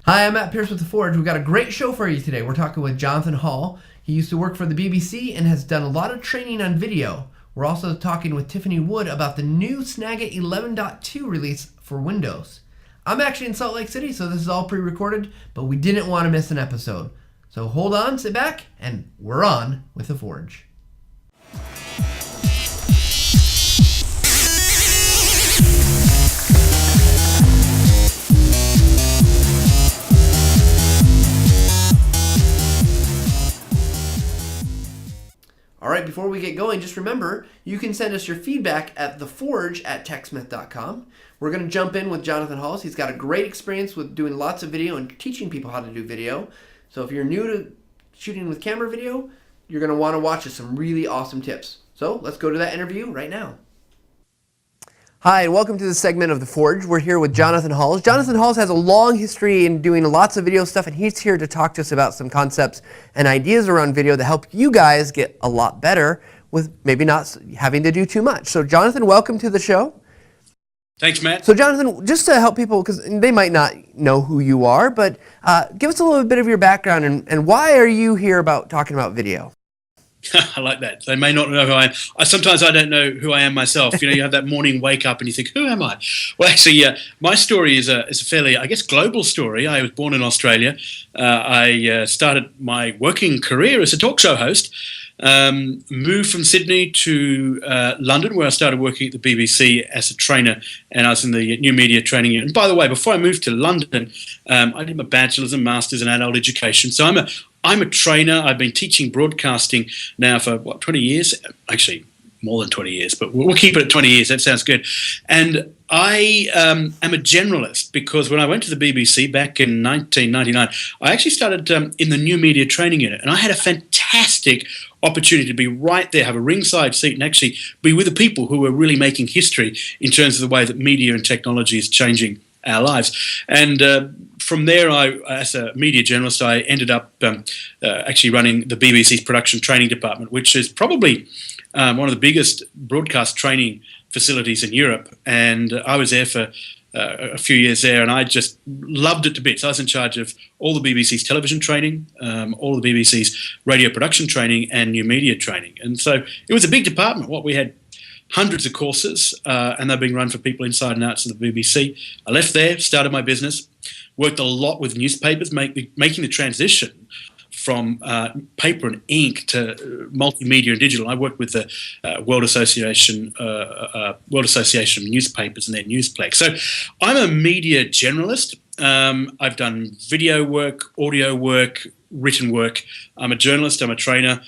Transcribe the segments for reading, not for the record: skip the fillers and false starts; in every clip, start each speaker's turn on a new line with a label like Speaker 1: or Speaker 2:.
Speaker 1: Hi, I'm Matt Pierce with The Forge. We've got a great show for you today. We're talking with Jonathan Hall. He used to work for the BBC and has done a lot of training on video. We're also talking with Tiffany Wood about the new Snagit 11.2 release for Windows. I'm actually in Salt Lake City, so this is all pre-recorded, but we didn't want to miss an episode. So hold on, sit back, and we're on with The Forge. All right, before we get going, just remember, you can send us your feedback at theforge@techsmith.com. We're going to jump in with Jonathan Hall. He's got a great experience with doing lots of video and teaching people how to do video. So if you're new to shooting with camera video, you're going to want to watch some really awesome tips. So let's go to that interview right now. Hi, and welcome to this segment of The Forge. We're here with Jonathan Halls. Jonathan Halls has a long history in doing lots of video stuff, and he's here to talk to us about some concepts and ideas around video that help you guys get a lot better with maybe not having to do too much. So Jonathan, welcome to the show.
Speaker 2: Thanks, Matt.
Speaker 1: So Jonathan, just to help people, because they might not know who you are, but give us a little bit of your background and why are you here about talking about video?
Speaker 2: I like that. They may not know who I am. Sometimes I don't know who I am myself. You know, you have that morning wake up and you think, who am I? Well, actually, my story is a fairly, I guess, global story. I was born in Australia. I started my working career as a talk show host. Moved from Sydney to London, where I started working at the BBC as a trainer, and I was in the new media training unit. And by the way, before I moved to London, I did my bachelor's and master's in adult education. So I'm a trainer. I've been teaching broadcasting now for, 20 years? Actually, more than 20 years, but we'll keep it at 20 years. That sounds good. And I am a generalist because when I went to the BBC back in 1999, I actually started in the new media training unit, and I had a fantastic opportunity to be right there, have a ringside seat, and actually be with the people who were really making history in terms of the way that media and technology is changing our lives. And from there, as a media journalist, I ended up actually running the BBC's production training department, which is probably one of the biggest broadcast training facilities in Europe. And I was there for a few years there, and I just loved it to bits. I was in charge of all the BBC's television training, all the BBC's radio production training, and new media training. And so it was a big department. We had hundreds of courses, and they're being run for people inside and outside of the BBC. I left there, started my business, worked a lot with newspapers, making the transition from paper and ink to multimedia and digital. I worked with the World Association of Newspapers and their Newsplex. So I'm a media generalist. I've done video work, audio work, written work. I'm a journalist. I'm a trainer.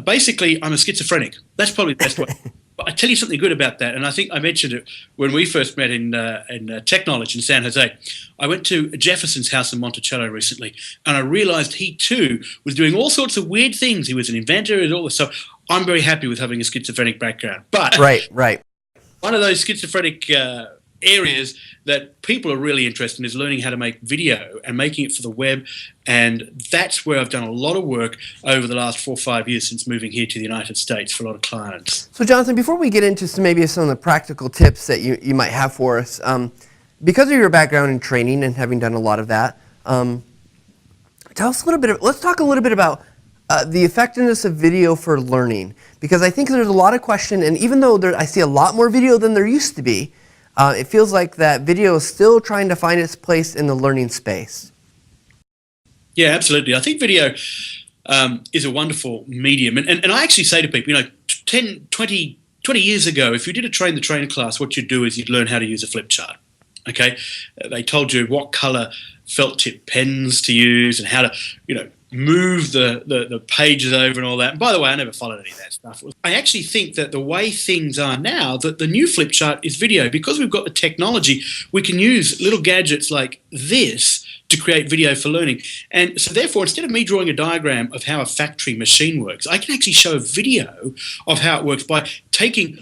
Speaker 2: Basically, I'm a schizophrenic. That's probably the best way. But I tell you something good about that, and I think I mentioned it when we first met in Tech Knowledge in San Jose. I went to Jefferson's house in Monticello recently, and I realized he too was doing all sorts of weird things. He was an inventor and all this. So I'm very happy with having a schizophrenic background. But
Speaker 1: Right.
Speaker 2: one of those schizophrenic areas that people are really interested in is learning how to make video and making it for the web, and that's where I've done a lot of work over the last 4 or 5 years since moving here to the United States for a lot of clients.
Speaker 1: So Jonathan, before we get into maybe some of the practical tips that you might have for us, because of your background in training and having done a lot of that, tell us a little bit. Let's talk a little bit about the effectiveness of video for learning, because I think there's a lot of question, and even though I see a lot more video than there used to be, it feels like that video is still trying to find its place in the learning space.
Speaker 2: Yeah, absolutely. I think video is a wonderful medium. And I actually say to people, 10, 20 years ago, if you did a train the trainer class, what you'd do is you'd learn how to use a flip chart. Okay? They told you what color felt tip pens to use and how to, move the pages over and all that. And by the way, I never followed any of that stuff. I actually think that the way things are now, that the new flip chart is video. Because we've got the technology, we can use little gadgets like this to create video for learning. And so therefore, instead of me drawing a diagram of how a factory machine works, I can actually show a video of how it works by taking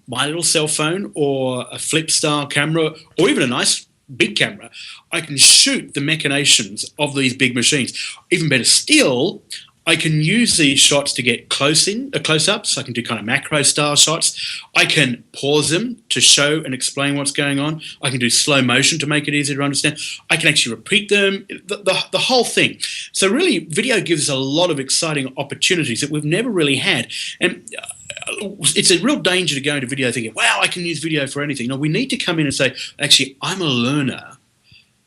Speaker 2: my little cell phone or a flip style camera or even a nice big camera. I can shoot the machinations of these big machines. Even better still, I can use these shots to get close-ups. I can do kind of macro-style shots. I can pause them to show and explain what's going on. I can do slow motion to make it easier to understand. I can actually repeat them, the whole thing. So really, video gives us a lot of exciting opportunities that we've never really had. And it's a real danger to go into video thinking, wow, I can use video for anything. No, we need to come in and say, actually, I'm a learner,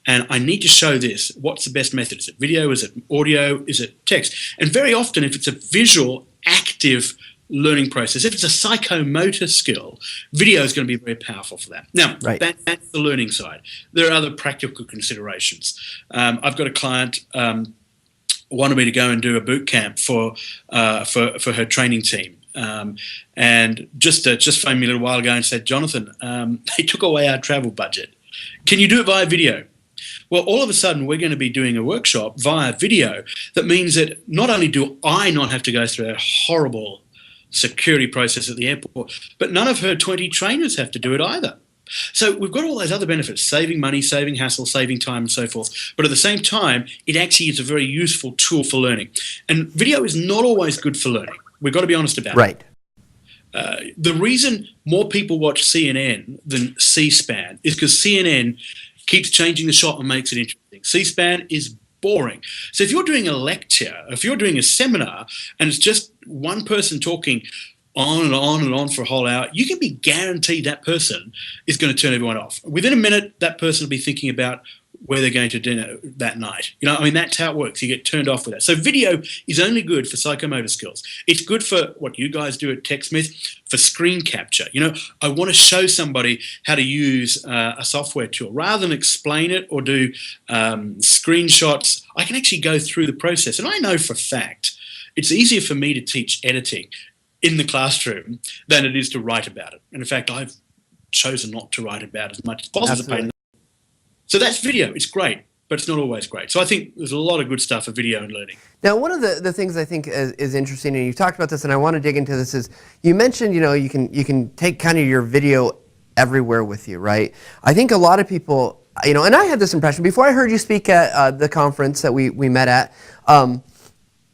Speaker 2: and I need to show this. What's the best method? Is it video? Is it audio? Is it text? And very often, if it's a visual, active learning process, if it's a psychomotor skill, video is going to be very powerful for that. Now, that's the learning side. There are other practical considerations. I've got a client wanted me to go and do a boot camp for her training team. And just phoned me a little while ago and said, Jonathan, they took away our travel budget. Can you do it via video? Well, all of a sudden, we're going to be doing a workshop via video. That means that not only do I not have to go through that horrible security process at the airport, but none of her 20 trainers have to do it either. So we've got all those other benefits, saving money, saving hassle, saving time, and so forth. But at the same time, it actually is a very useful tool for learning. And video is not always good for learning. We've got to be honest about it.
Speaker 1: Right.
Speaker 2: The reason more people watch CNN than C-SPAN is because CNN keeps changing the shot and makes it interesting. C-SPAN is boring. So if you're doing a lecture, if you're doing a seminar, and it's just one person talking on and on and on for a whole hour, you can be guaranteed that person is going to turn everyone off. Within a minute, that person will be thinking about where they're going to dinner that night. You know, I mean, that's how it works. You get turned off with that. So video is only good for psychomotor skills. It's good for what you guys do at TechSmith, for screen capture. You know, I want to show somebody how to use a software tool. Rather than explain it or do screenshots, I can actually go through the process. And I know for a fact it's easier for me to teach editing in the classroom than it is to write about it. And in fact, I've chosen not to write about it as much as possible. So that's video. It's great, but it's not always great. So I think there's a lot of good stuff for video and learning.
Speaker 1: Now, one of the things I think is interesting, and you've talked about this, and I want to dig into this, is you mentioned, you know, you can take kind of your video everywhere with you, right? I think a lot of people, you know, and I had this impression before I heard you speak at the conference that we met at,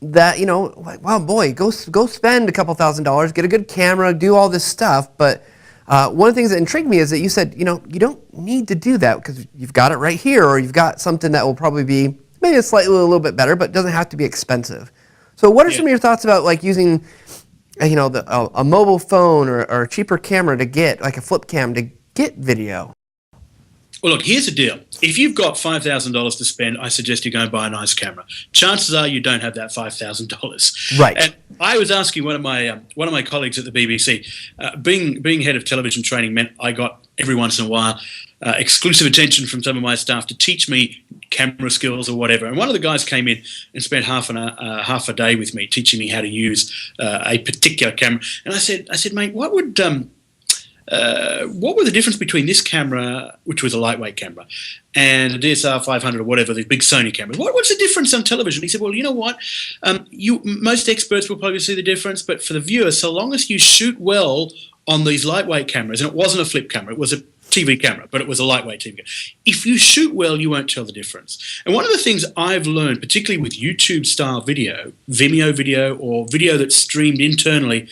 Speaker 1: that, you know, like, wow, boy, go spend a couple $1,000s, get a good camera, do all this stuff, but one of the things that intrigued me is that you said, you know, you don't need to do that because you've got it right here, or you've got something that will probably be maybe a little bit better, but doesn't have to be expensive. So what are some of your thoughts about like using, you know, a mobile phone or a cheaper camera to get, like a flip cam to get video?
Speaker 2: Well, look, here's the deal. If you've got $5,000 to spend, I suggest you go and buy a nice camera. Chances are you don't have that $5,000.
Speaker 1: Right.
Speaker 2: And I was asking one of my colleagues at the BBC, being head of television training meant I got every once in a while exclusive attention from some of my staff to teach me camera skills or whatever. And one of the guys came in and spent half a day with me teaching me how to use a particular camera. And I said, mate, what were the difference between this camera, which was a lightweight camera, and a DSR 500 or whatever, the big Sony cameras? What's the difference on television? He said, well, you know what? Most experts will probably see the difference, but for the viewer, so long as you shoot well on these lightweight cameras, and it wasn't a flip camera, it was a TV camera, but it was a lightweight TV camera. If you shoot well, you won't tell the difference. And one of the things I've learned, particularly with YouTube-style video, Vimeo video, or video that's streamed internally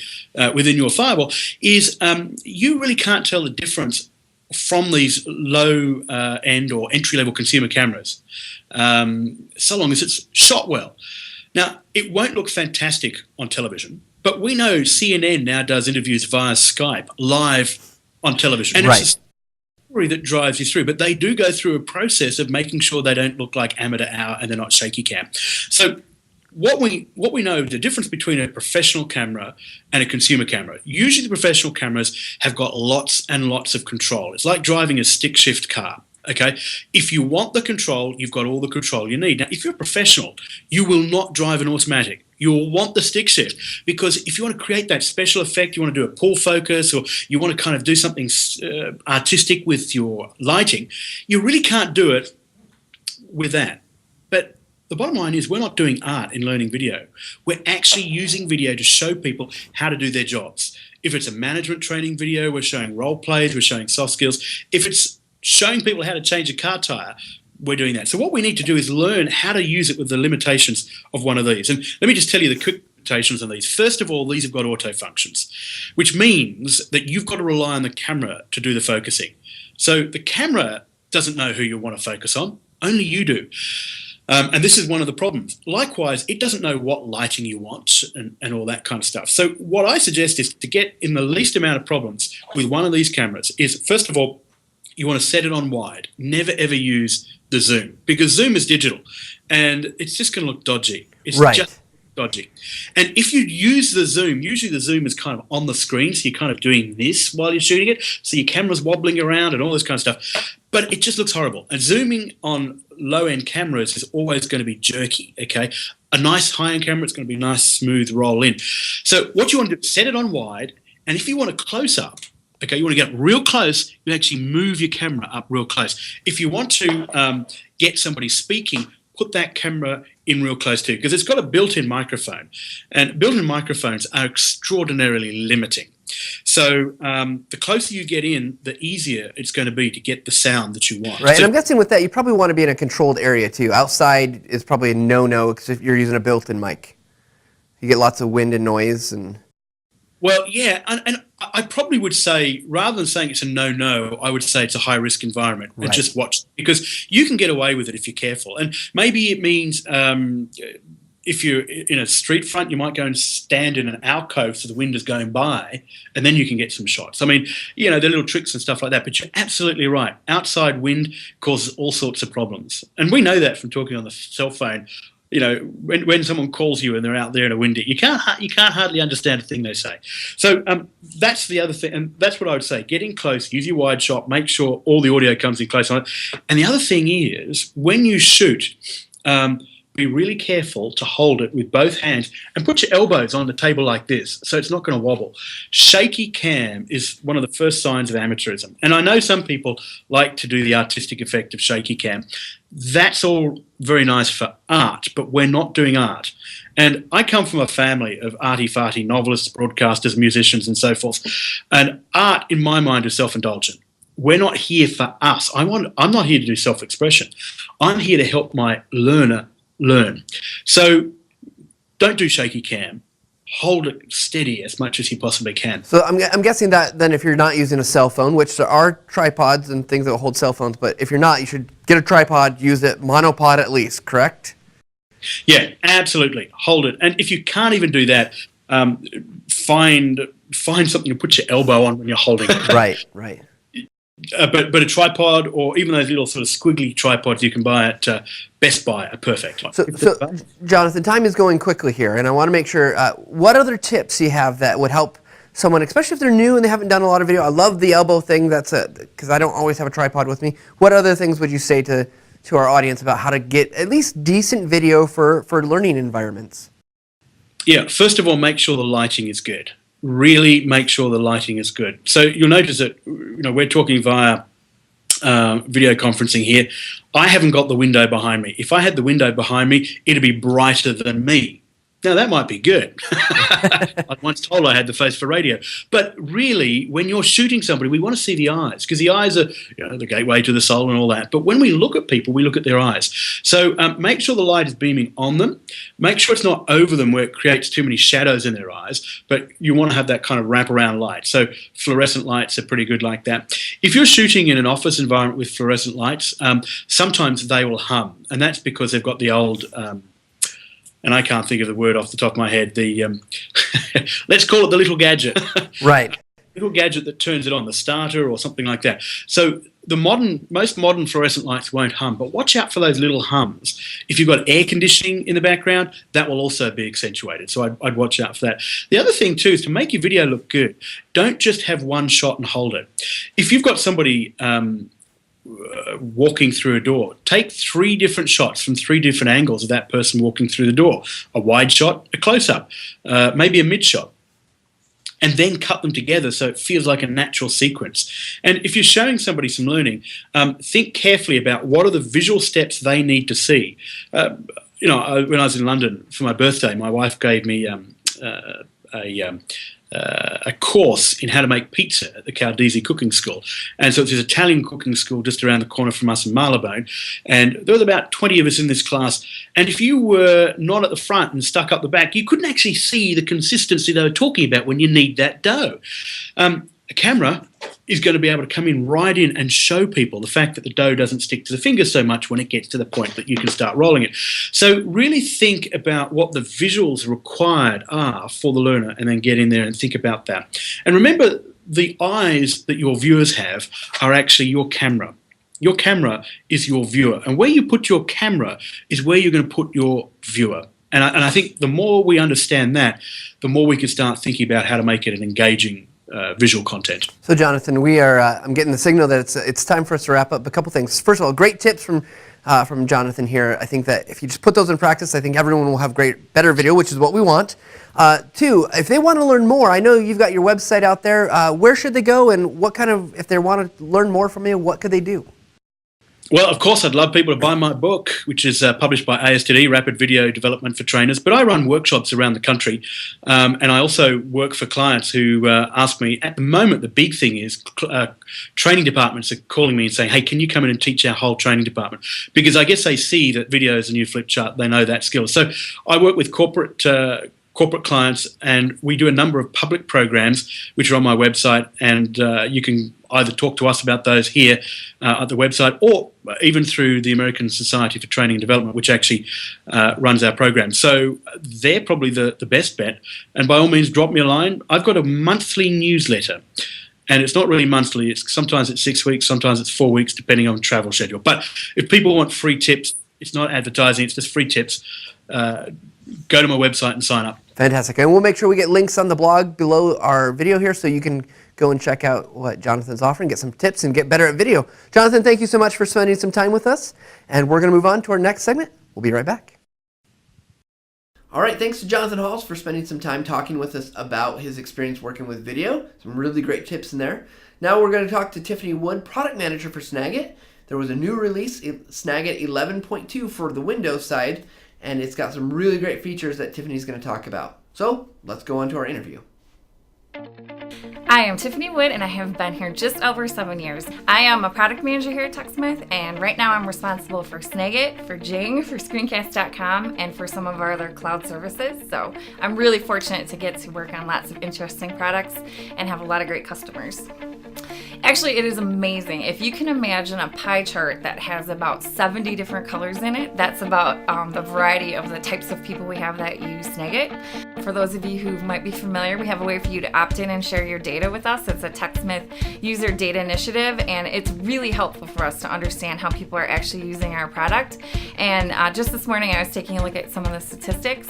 Speaker 2: within your firewall, is you really can't tell the difference from these low-end or entry-level consumer cameras, so long as it's shot well. Now, it won't look fantastic on television, but we know CNN now does interviews via Skype live on television. And it's a story that drives you through, but they do go through a process of making sure they don't look like amateur hour and they're not shaky cam. So what we know, the difference between a professional camera and a consumer camera, usually the professional cameras have got lots and lots of control. It's like driving a stick shift car. Okay, if you want the control, you've got all the control you need. Now, if you're a professional, you will not drive an automatic. You'll want the stick shift, because if you want to create that special effect, you want to do a pull focus, or you want to kind of do something artistic with your lighting, you really can't do it with that. But the bottom line is we're not doing art in learning video. We're actually using video to show people how to do their jobs. If it's a management training video, we're showing role plays, we're showing soft skills. If it's showing people how to change a car tire, we're doing that. So what we need to do is learn how to use it with the limitations of one of these. And let me just tell you the quick limitations on these. First of all, these have got auto functions, which means that you've got to rely on the camera to do the focusing. So the camera doesn't know who you want to focus on, only you do. And this is one of the problems. Likewise, it doesn't know what lighting you want and all that kind of stuff. So what I suggest is to get in the least amount of problems with one of these cameras is, first of all, you want to set it on wide. Never, ever use the zoom, because zoom is digital and it's just going to look dodgy. It's just dodgy. And if you use the zoom, usually the zoom is kind of on the screen, so you're kind of doing this while you're shooting it, so your camera's wobbling around and all this kind of stuff. But it just looks horrible. And zooming on low-end cameras is always going to be jerky, okay? A nice high-end camera, it's going to be a nice, smooth roll in. So what you want to do is set it on wide, and if you want a close-up, okay, you want to get real close, you actually move your camera up real close. If you want to get somebody speaking, put that camera in real close too, because it's got a built-in microphone, and built-in microphones are extraordinarily limiting. So the closer you get in, the easier it's going to be to get the sound that you want.
Speaker 1: Right,
Speaker 2: so,
Speaker 1: and I'm guessing with that, you probably want to be in a controlled area too. Outside is probably a no-no because if you're using a built-in mic. You get lots of wind and noise.
Speaker 2: Well, yeah, and I probably would say, rather than saying it's a no-no, I would say it's a high-risk environment. And just watch, because you can get away with it if you're careful. And maybe it means if you're in a street front, you might go and stand in an alcove so the wind is going by, and then you can get some shots. I mean, you know, there are little tricks and stuff like that, but you're absolutely right. Outside wind causes all sorts of problems. And we know that from talking on the cell phone. You know, when someone calls you and they're out there in a windy, you can't hardly understand a thing they say. So that's the other thing, and that's what I would say. Get in close, use your wide shot, make sure all the audio comes in close on it. And the other thing is, when you shoot, be really careful to hold it with both hands and put your elbows on the table like this so it's not going to wobble. Shaky cam is one of the first signs of amateurism. And I know some people like to do the artistic effect of shaky cam. That's all very nice for art, but we're not doing art. And I come from a family of arty-farty novelists, broadcasters, musicians, and so forth. And art, in my mind, is self-indulgent. We're not here for us. I'm not here to do self-expression. I'm here to help my learner learn. So don't do shaky cam. Hold it steady as much as you possibly can.
Speaker 1: So I'm guessing that then if you're not using a cell phone, which there are tripods and things that will hold cell phones, but if you're not, you should get a tripod, use it, monopod at least, correct?
Speaker 2: Yeah, absolutely. Hold it. And if you can't even do that, find something to put your elbow on when you're holding it.
Speaker 1: Right.
Speaker 2: But a tripod, or even those little sort of squiggly tripods you can buy at Best Buy, are perfect.
Speaker 1: So Jonathan, time is going quickly here, and I want to make sure, what other tips you have that would help someone, especially if they're new and they haven't done a lot of video? I love the elbow thing, because I don't always have a tripod with me. What other things would you say to our audience about how to get at least decent video for learning environments?
Speaker 2: Yeah, first of all, make sure the lighting is good. Really make sure the lighting is good. So you'll notice that, you know, we're talking via video conferencing here. I haven't got the window behind me. If I had the window behind me, it'd be brighter than me. Now, that might be good. I was once told I had the face for radio. But really, when you're shooting somebody, we want to see the eyes, because the eyes are, you know, the gateway to the soul and all that. But when we look at people, we look at their eyes. So make sure the light is beaming on them. Make sure it's not over them where it creates too many shadows in their eyes. But you want to have that kind of wraparound light. So fluorescent lights are pretty good like that. If you're shooting in an office environment with fluorescent lights, sometimes they will hum. And that's because they've got the old... and I can't think of the word off the top of my head, let's call it the little gadget.
Speaker 1: Right.
Speaker 2: Little gadget that turns it on, the starter or something like that. So most modern fluorescent lights won't hum, but watch out for those little hums. If you've got air conditioning in the background, that will also be accentuated. So I'd watch out for that. The other thing too is to make your video look good, don't just have one shot and hold it. If you've got somebody walking through a door, take 3 different shots from 3 different angles of that person walking through the door. A wide shot, a close-up, maybe a mid-shot, and then cut them together so it feels like a natural sequence. And if you're showing somebody some learning, think carefully about what are the visual steps they need to see. You know, when I was in London for my birthday, my wife gave me a a course in how to make pizza at the Camtasia cooking school. And so it's this Italian cooking school just around the corner from us in Marylebone. And there was about 20 of us in this class. And if you were not at the front and stuck up the back, you couldn't actually see the consistency they were talking about when you knead that dough. A camera is going to be able to come in right in and show people the fact that the dough doesn't stick to the finger so much when it gets to the point that you can start rolling it. So really think about what the visuals required are for the learner and then get in there and think about that. And remember, the eyes that your viewers have are actually your camera. Your camera is your viewer. And where you put your camera is where you're going to put your viewer. And I think the more we understand that, the more we can start thinking about how to make it an engaging visual content.
Speaker 1: So Jonathan, we are. I'm getting the signal that it's time for us to wrap up. A couple things. First of all, great tips from Jonathan here. I think that if you just put those in practice, I think everyone will have better video, which is what we want. Two, if they want to learn more, I know you've got your website out there. Where should they go, and what kind of, if they want to learn more from you, what could they do?
Speaker 2: Well, of course, I'd love people to buy my book, which is published by ASTD, Rapid Video Development for Trainers. But I run workshops around the country, and I also work for clients who ask me, at the moment, the big thing is training departments are calling me and saying, hey, can you come in and teach our whole training department? Because I guess they see that video is a new flip chart. They know that skill. So I work with corporate clients, and we do a number of public programs which are on my website, and you can either talk to us about those here at the website, or even through the American Society for Training and Development, which actually runs our program. So they're probably the best bet. And by all means, drop me a line. I've got a monthly newsletter, and it's not really monthly. Sometimes it's 6 weeks, sometimes it's 4 weeks, depending on travel schedule. But if people want free tips, it's not advertising, it's just free tips. Go to my website and sign up.
Speaker 1: Fantastic. And we'll make sure we get links on the blog below our video here so you can go and check out what Jonathan's offering, get some tips, and get better at video. Jonathan, thank you so much for spending some time with us. And we're going to move on to our next segment. We'll be right back. All right, thanks to Jonathan Halls for spending some time talking with us about his experience working with video. Some really great tips in there. Now we're going to talk to Tiffany Wood, product manager for Snagit. There was a new release, Snagit 11.2 for the Windows side, and it's got some really great features that Tiffany's going to talk about. So let's go on to our interview.
Speaker 3: I am Tiffany Wood, and I have been here just over 7 years. I am a product manager here at TechSmith, and right now I'm responsible for Snagit, for Jing, for Screencast.com, and for some of our other cloud services. So I'm really fortunate to get to work on lots of interesting products and have a lot of great customers. Actually, it is amazing. If you can imagine a pie chart that has about 70 different colors in it, that's about the variety of the types of people we have that use Snagit. For those of you who might be familiar, we have a way for you to opt in and share your data with us. It's a TechSmith user data initiative, and it's really helpful for us to understand how people are actually using our product. And just this morning, I was taking a look at some of the statistics,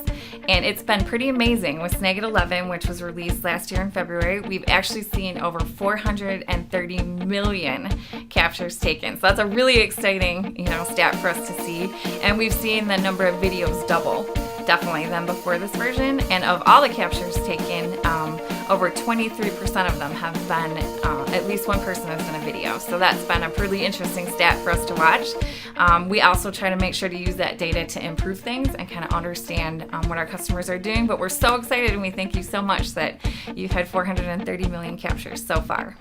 Speaker 3: and it's been pretty amazing. With Snagit 11, which was released last year in February, we've actually seen over 430 million captures taken. So that's a really exciting, stat for us to see. And we've seen the number of videos double, definitely, than before this version. And of all the captures taken, over 23% of them have been, at least one person has done a video. So that's been a pretty interesting stat for us to watch. We also try to make sure to use that data to improve things and kind of understand what our customers are doing. But we're so excited, and we thank you so much that you've had 430 million captures so far.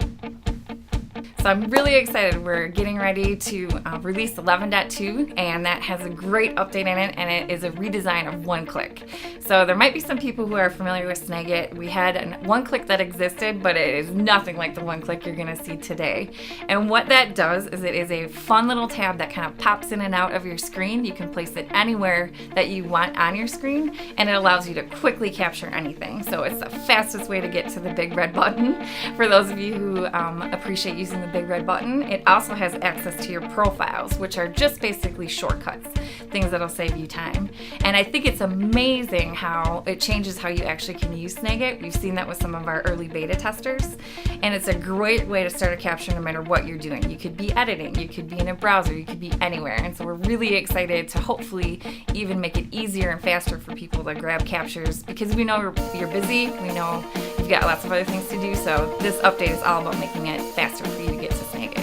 Speaker 3: So I'm really excited. We're getting ready to release 11.2, and that has a great update in it, and it is a redesign of one-click. So there might be some people who are familiar with Snagit. We had a one-click that existed, but it is nothing like the one-click you're going to see today. And what that does is it is a fun little tab that kind of pops in and out of your screen. You can place it anywhere that you want on your screen, and it allows you to quickly capture anything. So it's the fastest way to get to the big red button. For those of you who appreciate using the big red button, it also has access to your profiles, which are just basically shortcuts, things that'll save you time. And I think it's amazing how it changes how you actually can use Snagit. We've seen that with some of our early beta testers, and it's a great way to start a capture no matter what you're doing. You could be editing, you could be in a browser, you could be anywhere. And so we're really excited to hopefully even make it easier and faster for people to grab captures, because we know you're busy, we know you've got lots of other things to do, so this update is all about making it faster for you to get to Snagit.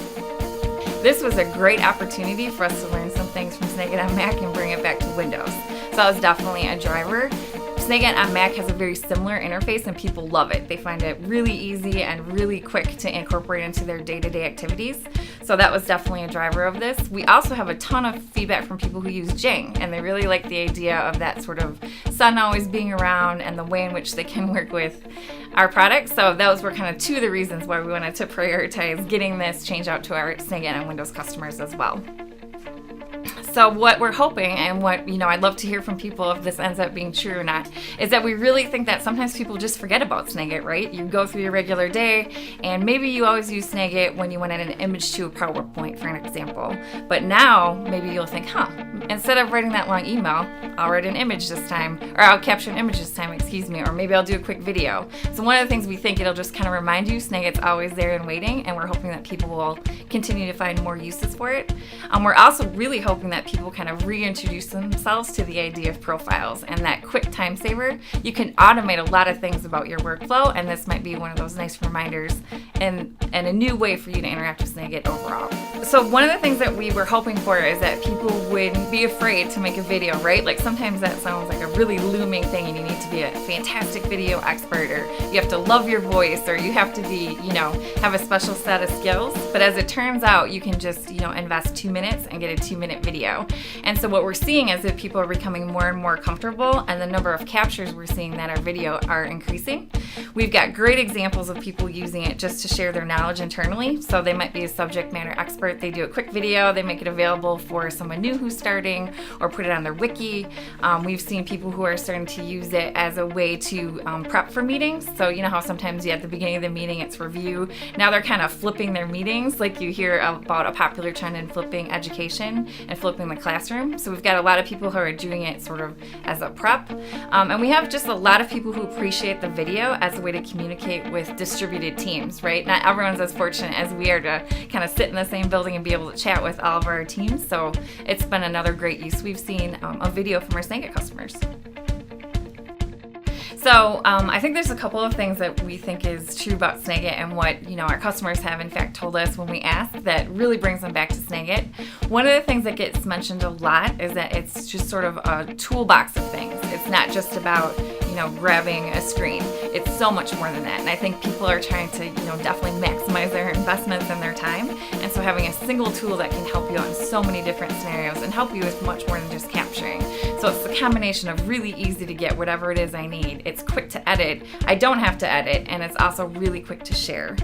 Speaker 3: This was a great opportunity for us to learn some things from Snagit on Mac and bring it back to Windows. So that was definitely a driver. Snagit on Mac has a very similar interface and people love it. They find it really easy and really quick to incorporate into their day-to-day activities. So that was definitely a driver of this. We also have a ton of feedback from people who use Jing, and they really like the idea of that sort of sun always being around and the way in which they can work with our products. So those were kind of two of the reasons why we wanted to prioritize getting this change out to our Snagit and Windows customers as well. So what we're hoping, and what, I'd love to hear from people if this ends up being true or not, is that we really think that sometimes people just forget about Snagit, right? You go through your regular day, and maybe you always use Snagit when you want to add an image to a PowerPoint, for an example. But now, maybe you'll think, instead of writing that long email, I'll write an image this time, or I'll capture an image this time, or maybe I'll do a quick video. So one of the things we think it'll just kind of remind you, Snagit's always there and waiting, and we're hoping that people will continue to find more uses for it. We're also really hoping that people kind of reintroduce themselves to the idea of profiles and that quick time saver. You can automate a lot of things about your workflow, and this might be one of those nice reminders and a new way for you to interact with Snagit overall. So one of the things that we were hoping for is that people wouldn't be afraid to make a video, right? Like sometimes that sounds like a really looming thing and you need to be a fantastic video expert, or you have to love your voice, or you have to be, have a special set of skills. But as it turns out, you can just, invest 2 minutes and get a 2-minute video. And so what we're seeing is that people are becoming more and more comfortable, and the number of captures we're seeing that are video are increasing. We've got great examples of people using it just to share their knowledge internally. So they might be a subject matter expert. They do a quick video, they make it available for someone new who's starting, or put it on their wiki. We've seen people who are starting to use it as a way to prep for meetings. So you know how sometimes at the beginning of the meeting it's review. Now they're kind of flipping their meetings, like you hear about a popular trend in flipping education and flipping the classroom. So we've got a lot of people who are doing it sort of as a prep. And we have just a lot of people who appreciate the video as a way to communicate with distributed teams, right? Not everyone's as fortunate as we are to kind of sit in the same building and be able to chat with all of our teams. So it's been another great use we've seen of video from our Snagit customers. So I think there's a couple of things that we think is true about Snagit and what our customers have in fact told us when we ask that really brings them back to Snagit. One of the things that gets mentioned a lot is that it's just sort of a toolbox of things. It's not just about grabbing a screen. It's so much more than that. And I think people are trying to definitely maximize their investments and their time. And so having a single tool that can help you out in so many different scenarios and help you with much more than just capturing. So it's the combination of really easy to get whatever it is I need. It's quick to edit. I don't have to edit, and it's also really quick to share.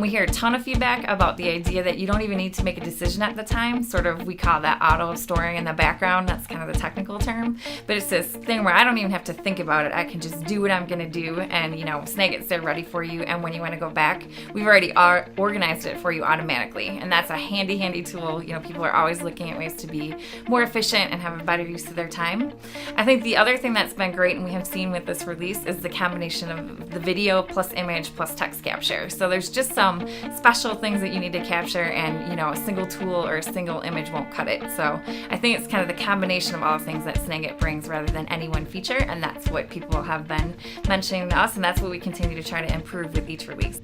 Speaker 3: We hear a ton of feedback about the idea that you don't even need to make a decision at the time. Sort of, we call that auto storing in the background. That's kind of the technical term. But it's this thing where I don't even have to think about it. I can just do what I'm going to do, and Snagit's there ready for you. And when you want to go back, we've already organized it for you automatically. And that's a handy tool. People are always looking at ways to be more efficient and have a better use of their time. I think the other thing that's been great and we have seen with this release is the combination of the video plus image plus text capture. So there's just some special things that you need to capture, and a single tool or a single image won't cut it. So I think it's kind of the combination of all the things that Snagit brings rather than any one feature, and that's what people have been mentioning to us, and that's what we continue to try to improve with each release.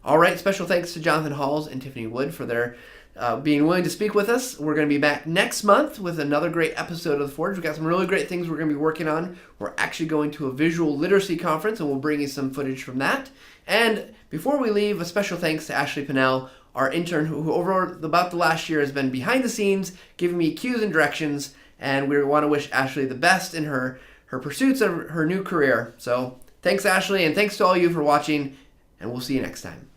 Speaker 1: All right, special thanks to Jonathan Halls and Tiffany Wood for their being willing to speak with us. We're going to be back next month with another great episode of The Forge. We've got some really great things we're going to be working on. We're actually going to a visual literacy conference, and we'll bring you some footage from that. And before we leave, a special thanks to Ashley Pinnell, our intern, who over about the last year has been behind the scenes, giving me cues and directions, and we want to wish Ashley the best in her pursuits of her new career. So thanks, Ashley, and thanks to all you for watching, and we'll see you next time.